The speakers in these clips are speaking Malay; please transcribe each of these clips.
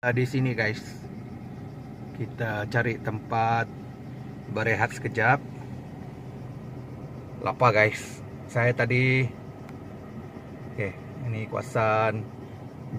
Di sini guys, kita cari tempat berehat sekejap. Lapar guys. Saya tadi, ini kawasan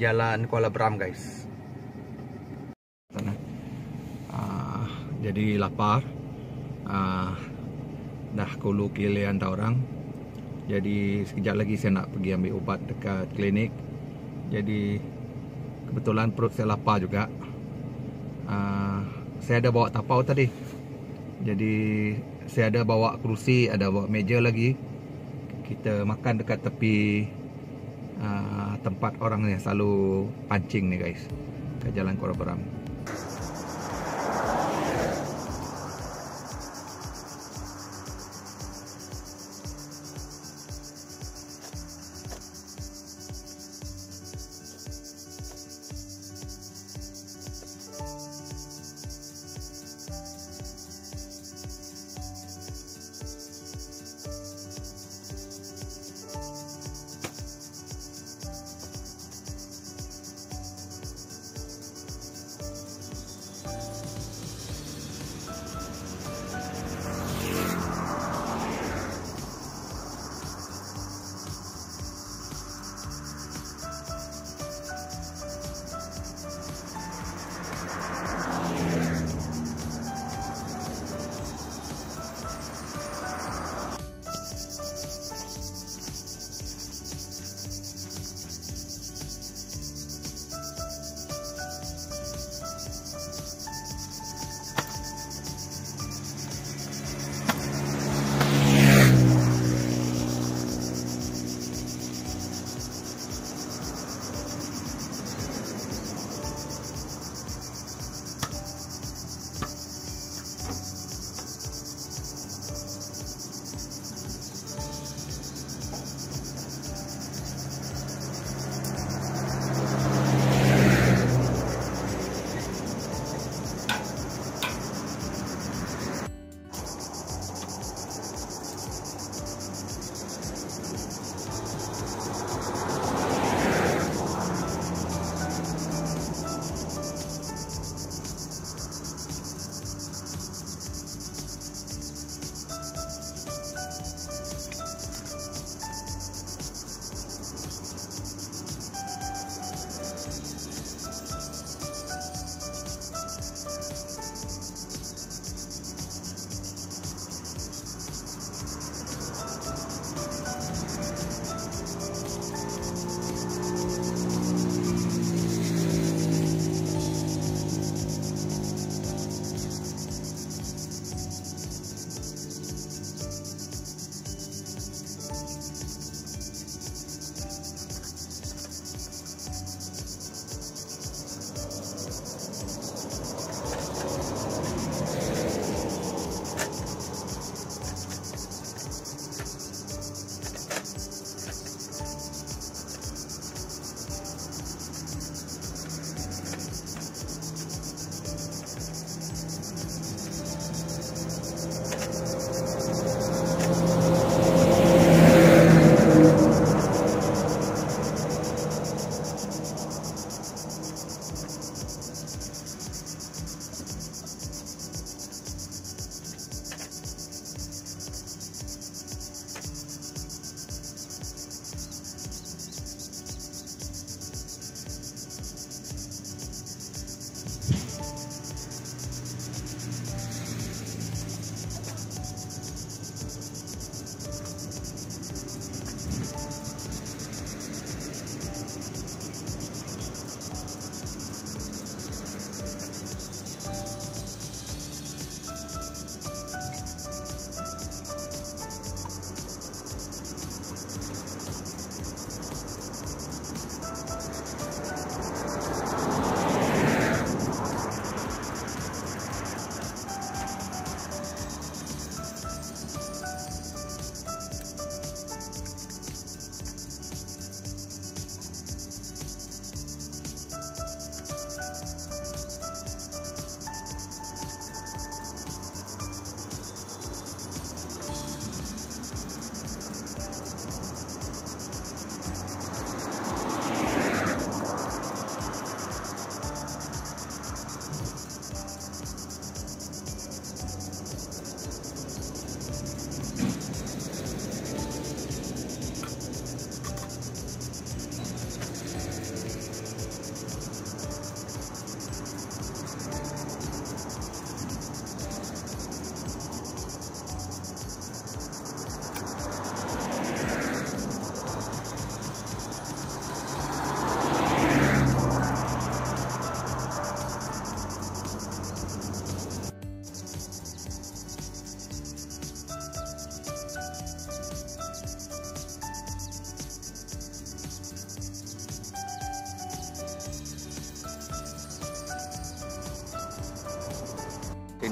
Jalan Kuala Beram guys. Jadi lapar. Dah kulu kilian dah orang. Jadi sekejap lagi saya nak pergi ambil ubat dekat klinik. Jadi kebetulan perut saya lapar juga. Saya ada bawa tapau tadi. Jadi saya ada bawa kerusi, ada bawa meja lagi. Kita makan dekat tepi tempat orang yang selalu pancing ni guys, ke Jalan Kuala Beram.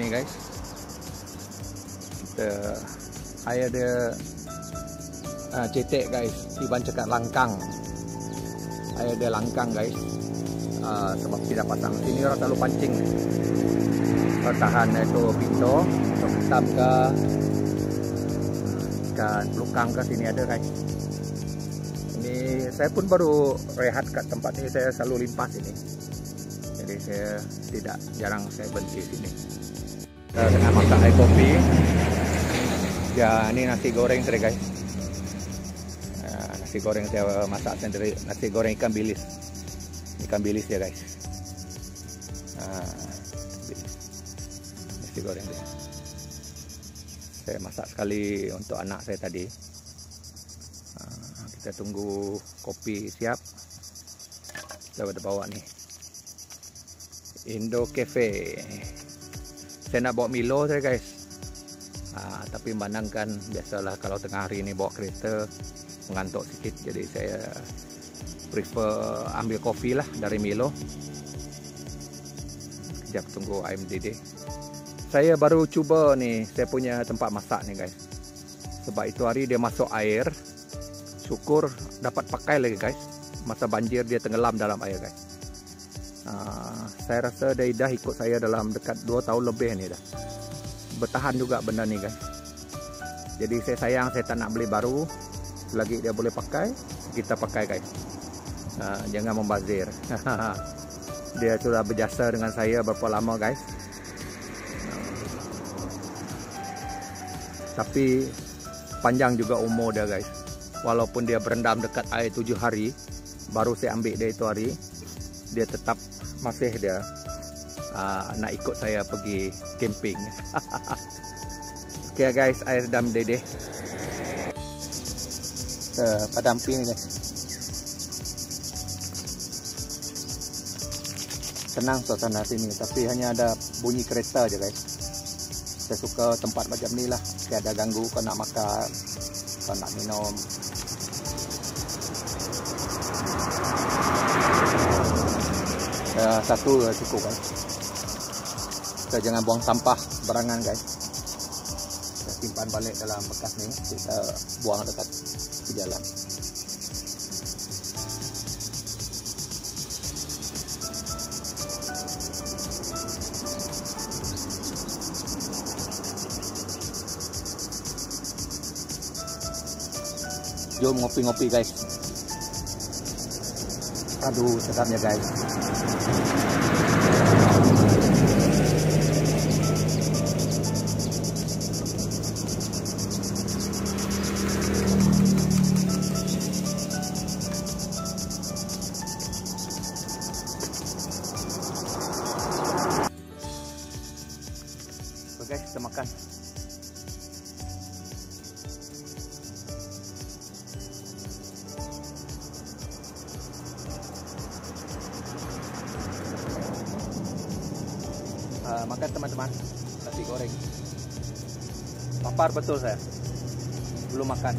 sini guys. Saya ada cetek guys, Iban cakap langkang. Saya ada langkang guys. Sebab tidak pasang sini orang selalu pancing. Pertahan itu pintu, hitam ke ikan pelukang ke sini ada guys. Ini saya pun baru rehat kat tempat ini, saya selalu limpas ini. Jadi saya jarang saya berhenti sini. Dengan masak air kopi. Ya, ini nasi goreng tadi guys. Nasi goreng saya masak sendiri, nasi goreng ikan bilis. Ikan bilis ya guys. Nasi goreng dia. Saya masak sekali untuk anak saya tadi. Kita tunggu kopi siap. Kita ada bawa nih Indo Cafe. Saya nak bawa Milo saya guys. Tapi memandangkan biasalah kalau tengah hari ini bawa kereta mengantuk sikit, jadi saya prefer ambil kopi lah dari Milo. Sekejap tunggu IMDD. Saya baru cuba nih saya punya tempat masak nih guys. Sebab itu hari dia masuk air. Syukur dapat pakai lagi guys. Masa banjir dia tenggelam dalam air guys. Saya rasa dia dah ikut saya dalam dekat 2 tahun lebih ni dah. Bertahan juga benda ni guys. Jadi saya sayang, saya tak nak beli baru. Selagi dia boleh pakai, kita pakai guys. Jangan membazir. Dia sudah berjasa dengan saya berapa lama guys. Tapi panjang juga umur dia guys. Walaupun dia berendam dekat air 7 hari, baru saya ambil dia itu hari, dia tetap masih dia nak ikut saya pergi camping. Okay guys, air dam dede. Padam api ni guys. Tenang suasana sini, tapi hanya ada bunyi kereta aja guys. Saya suka tempat macam ni lah, tiada ganggu kau nak makan, kau nak minum. Satu cukup guys. Kita jangan buang sampah barangan guys. Kita simpan balik dalam bekas ni, kita buang dekat di jalan. Jom ngopi-ngopi guys. Aduh, sedapnya guys. So guys, kita makan. Makan teman-teman, nasi goreng. Lapar betul saya. Belum makan.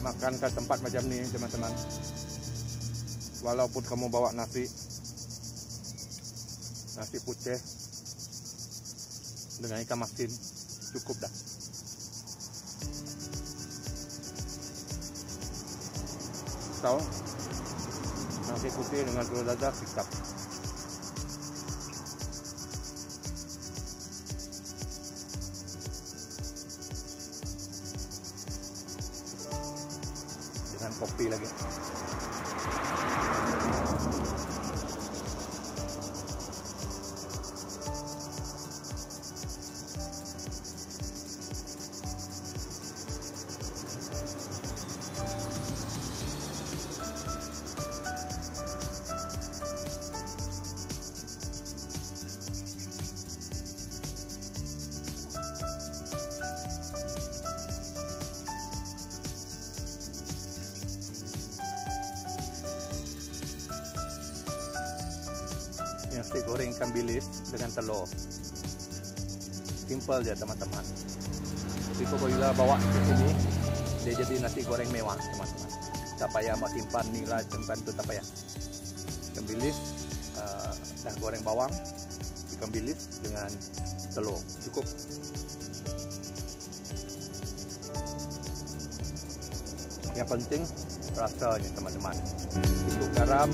Makan ke tempat macam ni teman-teman. Walaupun kamu bawa nasi putih dengan ikan masin, cukup dah. Tahu nasi putih dengan telur dadah sikap. Dengan kopi lagi. Nasi goreng ikan bilis dengan telur. Simple je teman-teman. Tapi apabila bawa ke sini Dia jadi nasi goreng mewah teman-teman. Tak payah mau simpan nira, simpan tu tak payah. Ikan bilis dan goreng bawang, ikan bilis dengan telur cukup. Yang penting rasanya teman-teman. Cukup garam.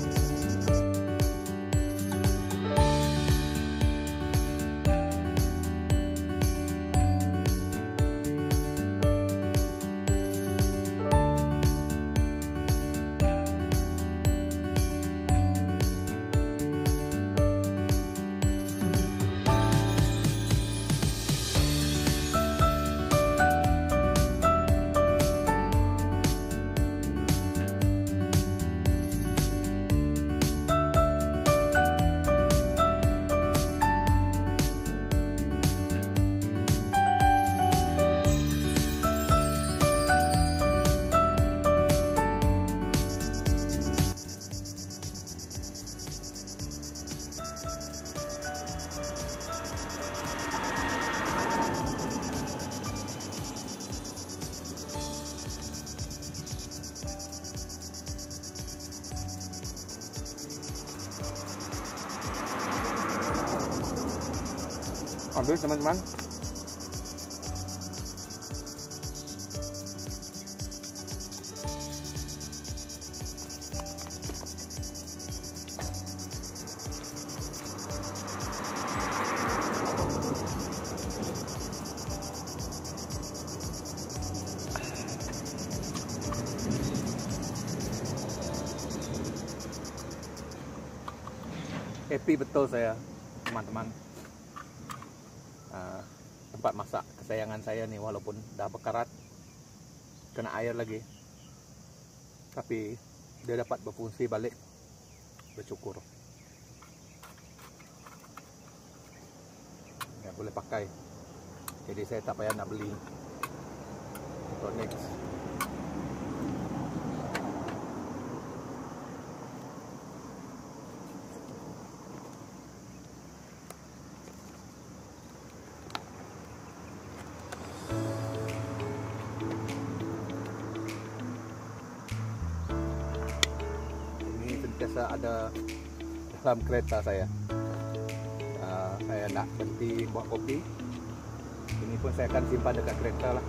Ambil teman-teman. Happy betul saya teman-teman. Tempat masak kesayangan saya nih, walaupun dah berkarat, kena air lagi, tapi dia dapat berfungsi balik. Bersyukur ya, boleh pakai, jadi saya tak payah nak beli untuk next. Biasa ada dalam kereta saya. Saya nak berhenti buat kopi. Ini pun saya akan simpan dekat kereta lah.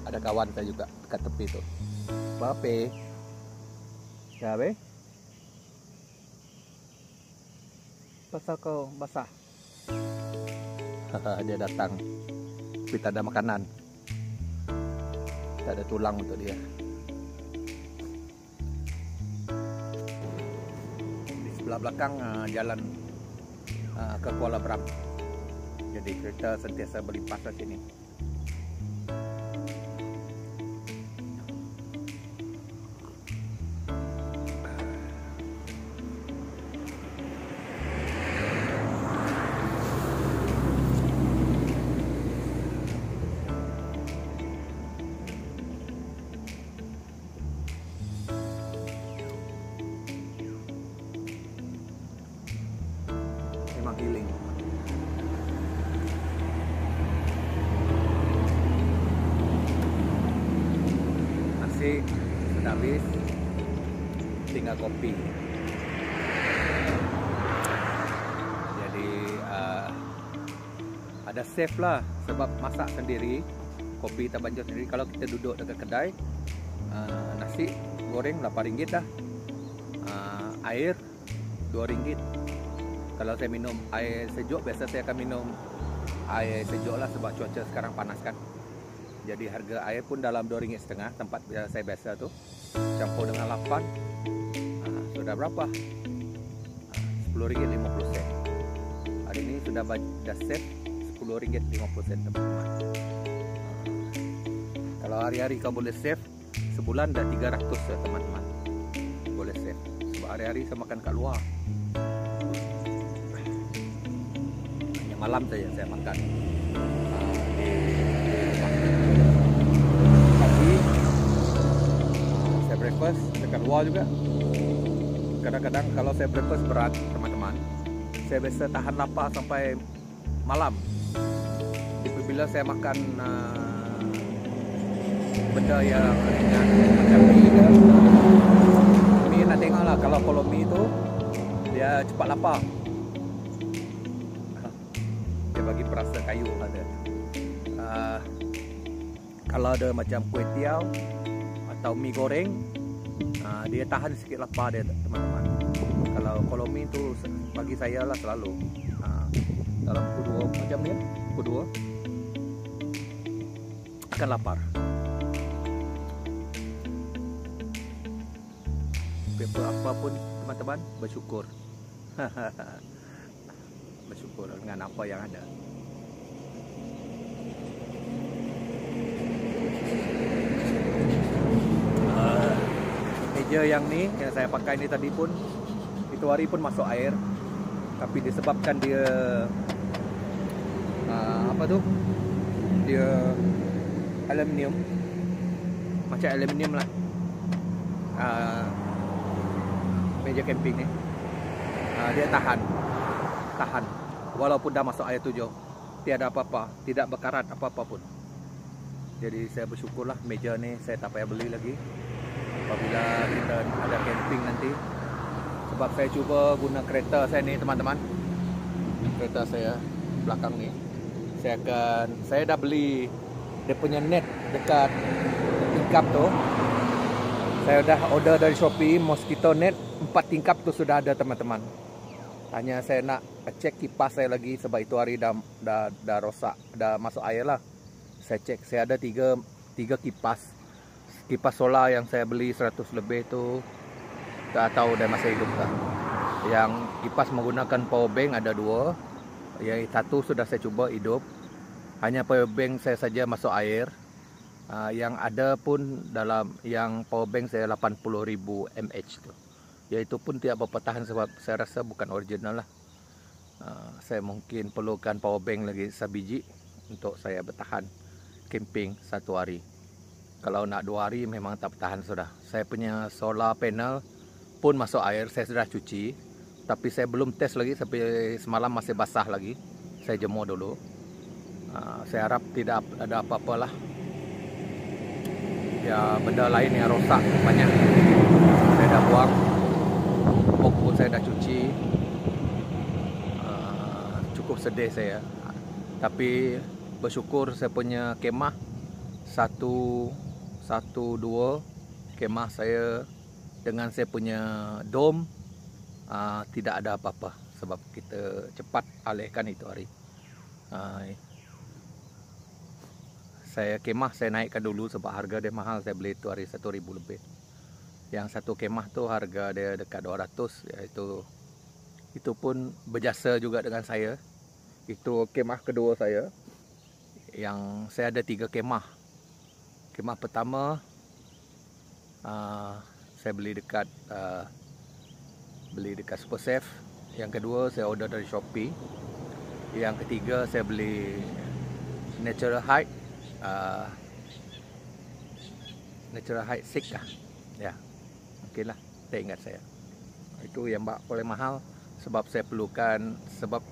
Ada kawan saya juga dekat tepi tuh. Bape. Ya, be. Pasal kau basah. Dia datang. Tapi tak ada makanan. Tak ada tulang untuk dia. Di sebelah belakang jalan ke Kuala Bram. Jadi kereta sentiasa berlimpah ke sini. Memang healing. Nasi sudah habis, tinggal kopi. Jadi ada safe lah, sebab masak sendiri, kopi kita banjur sendiri. Kalau kita duduk dekat kedai, Nasi goreng RM8 dah. Air RM2. Kalau saya minum air sejuk, biasa saya akan minum air sejuk lah sebab cuaca sekarang panas kan. Jadi harga air pun dalam RM2.5 tempat saya biasa tu. Campur dengan 8, sudah berapa? RM10.50. Hari ini sudah save RM10.50 teman-teman. Kalau hari-hari kau boleh save, sebulan dah 300 ya teman-teman. Boleh save. Sebab hari-hari saya makan kat luar. Hanya malam saja saya makan di rumah. Pagi saya breakfast dekat luar juga. Kadang-kadang kalau saya breakfast berat teman-teman, saya biasa tahan lapar sampai malam. Jadi bila saya makan benda yang ringan macam mie ke, mie nak tengok lah. Kalau mie tu dia cepat lapar, dia bagi perasa kayu ada. Kalau ada macam kuih tiaw atau mie goreng, dia tahan sikit lapar dia teman-teman. Kalau mie tu bagi saya lah selalu dalam pukul 2 macam ni, pukul 2 akan lapar. Paper apapun teman-teman, bersyukur. Bersyukur dengan apa yang ada. Meja yang ni yang saya pakai ni tadi pun, itu hari pun masuk air, tapi disebabkan dia apa tu, dia aluminium, macam aluminium lah, meja camping ni, dia tahan walaupun dah masuk air 7, tiada apa-apa, tidak berkarat apa-apa pun. Jadi saya bersyukurlah meja ni saya tak payah beli lagi apabila kita ada camping nanti. Sebab saya cuba guna kereta saya ni teman-teman, kereta saya belakang ni, saya dah beli dia punya net dekat tingkap tu. Saya dah order dari Shopee mosquito net 4 tingkap tu sudah ada teman-teman. Hanya saya nak cek kipas saya lagi sebab itu hari dah rosak, dah masuk air lah. Saya cek, saya ada 3 kipas solar yang saya beli 100 lebih tu, tak tahu dah masih hidup tak. Yang kipas menggunakan power bank ada 2, yang satu sudah saya cuba hidup, hanya power bank saya saja masuk air. Yang ada pun dalam yang power bank saya 80,000 mAh tu, iaitu pun tidak bertahan sebab saya rasa bukan original lah. Saya mungkin perlukan power bank lagi sebiji untuk saya bertahan camping 1 hari. Kalau nak 2 hari memang tak bertahan sudah. Saya punya solar panel pun masuk air, saya sudah cuci, tapi saya belum test lagi sampai semalam masih basah lagi. Saya jemur dulu. Saya harap tidak ada apa-apa lah. Ya, benda lain yang rosak banyak saya dah buang. Box pun saya dah cuci. Cukup sedih saya. Tapi bersyukur saya punya kemah 1, 2 kemah saya dengan saya punya dom tidak ada apa-apa sebab kita cepat alihkan itu hari. Kemah saya naikkan dulu sebab harga dia mahal, saya beli itu hari 1,000 lebih. Yang satu kemah tu harga dia dekat 200, iaitu itu pun berjasa juga dengan saya. Itu kemah kedua saya. Yang saya ada 3 kemah. Kemah pertama saya beli dekat Super Safe. Yang kedua saya order dari Shopee. Yang ketiga saya beli Natural Height 6 lah. Ya, mungkinlah, saya ingat saya. Itu yang paling mahal sebab saya perlukan, sebab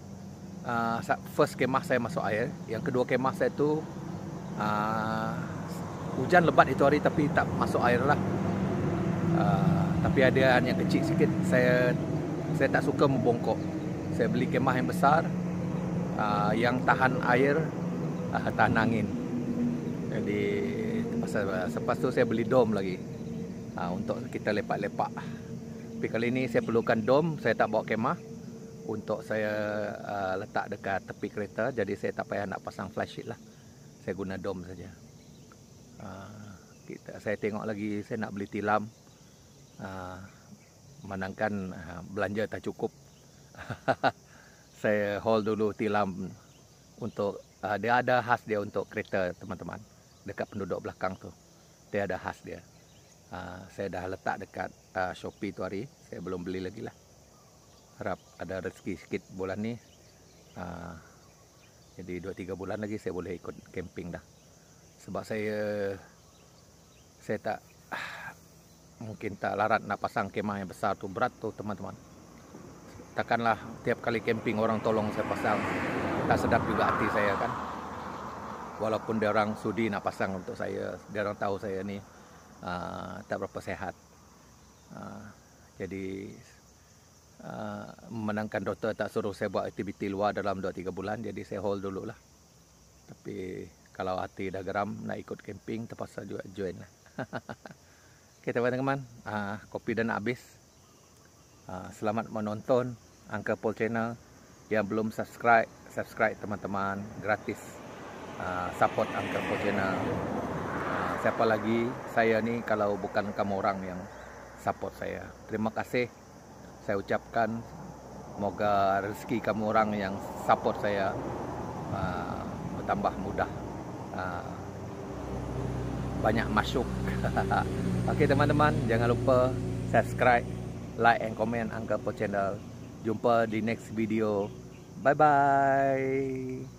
first kemah saya masuk air. Yang kedua kemah saya tu hujan lebat itu hari tapi tak masuk air lah. Tapi ada yang kecil sikit, saya tak suka membongkok. Saya beli kemah yang besar, yang tahan air, tahan angin. Jadi Lepas tu saya beli dom lagi untuk kita lepak-lepak. Tapi kali ini saya perlukan dom. Saya tak bawa kemah untuk saya letak dekat tepi kereta. Jadi saya tak payah nak pasang flysheet lah. Saya guna dom saja. Saya tengok lagi saya nak beli tilam. Manangkan belanja tak cukup. Saya hold dulu tilam untuk dia ada khas dia untuk kereta teman-teman. Dekat penduduk belakang tu dia ada khas dia. Saya dah letak dekat Shopee tu hari. Saya belum beli lagi lah. Harap ada rezeki sikit bulan ni. Jadi 2-3 bulan lagi saya boleh ikut camping dah. Sebab saya tak mungkin tak larat nak pasang kemah yang besar tu. Berat tu teman-teman. Takkanlah tiap kali camping orang tolong saya pasang. Tak sedap juga hati saya kan. Walaupun dia orang sudi nak pasang untuk saya. Dia orang tahu saya ni tak berapa sehat. Jadi memenangkan doktor tak suruh saya buat aktiviti luar dalam 2-3 bulan. Jadi saya hold dulu lah. Tapi kalau hati dah geram nak ikut camping, terpaksa juga join lah. Okay teman-teman, kopi dah nak habis. Selamat menonton Uncle Paul Channel. Yang belum subscribe teman-teman, gratis. Support Uncle Paul Channel. Siapa lagi saya ni kalau bukan kamu orang yang support saya. Terima kasih saya ucapkan. Moga rezeki kamu orang yang support saya bertambah mudah, banyak masuk. Okey teman-teman, jangan lupa subscribe, like and comment Uncle Paul Channel. Jumpa di next video. Bye bye.